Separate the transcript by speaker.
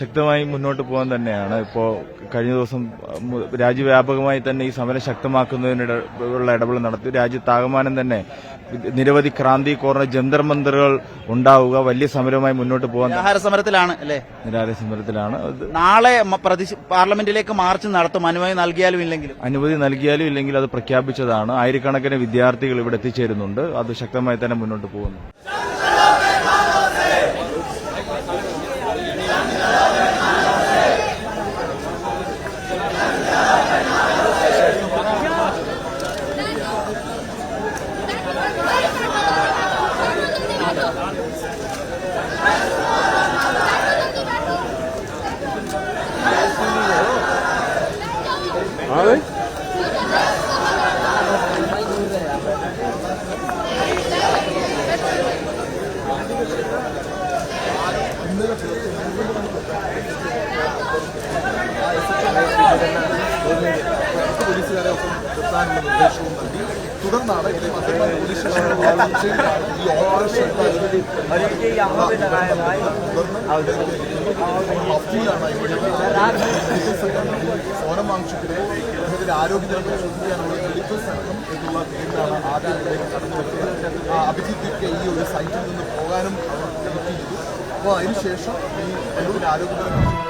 Speaker 1: ശക്തമായി മുന്നോട്ട് പോകാൻ തന്നെയാണ്. ഇപ്പോൾ കഴിഞ്ഞ ദിവസം രാജ്യവ്യാപകമായി തന്നെ ഈ സമരം ശക്തമാക്കുന്നതിനുള്ള ഇടപെടൽ നടത്തി. രാജ്യത്താകമാനം തന്നെ നിരവധി ക്രാന്തി കോർണർ ജന്തർ മന്ദറുകൾ ഉണ്ടാവുക, വലിയ സമരമായി മുന്നോട്ട് പോകാൻ
Speaker 2: നിരാഹാര സമരത്തിലാണ് അല്ലേ?
Speaker 1: നിരാഹാര സമരത്തിലാണ്.
Speaker 2: നാളെ പാർലമെന്റിലേക്ക് മാർച്ച് നടത്തും, അനുമതി നൽകിയാലും ഇല്ലെങ്കിലും.
Speaker 1: അനുമതി നൽകിയാലും ഇല്ലെങ്കിലും അത് പ്രഖ്യാപിച്ചതാണ്. ആയിരക്കണക്കിന് വിദ്യാർത്ഥികൾ ഇവിടെ എത്തിച്ചേരുന്നുണ്ട്. അത് ശക്തമായി തന്നെ മുന്നോട്ട് പോകുന്നു.
Speaker 3: പോലീസുകാരെ ഒപ്പം നിർത്താനുള്ള നിർദ്ദേശവും നൽകി. തുടർന്നാണ് ഈ ഓപ്പറേഷൻ സോനം വാങ്ചുക്കിനെ അദ്ദേഹത്തിന്റെ ആരോഗ്യനില പരിശോധിക്കാനുള്ള മെഡിക്കൽ സംഘം എന്നുള്ള പേരിലാണ് ആദ്യം കടന്നുവരുന്നത്. അഭിജിത്ത് ഈ ഒരു സൈറ്റിൽ നിന്ന് പോകാനും അവർ ചെയ്തു. അപ്പോൾ അതിനുശേഷം ഈ അദ്ദേഹത്തിന്റെ ആരോഗ്യനില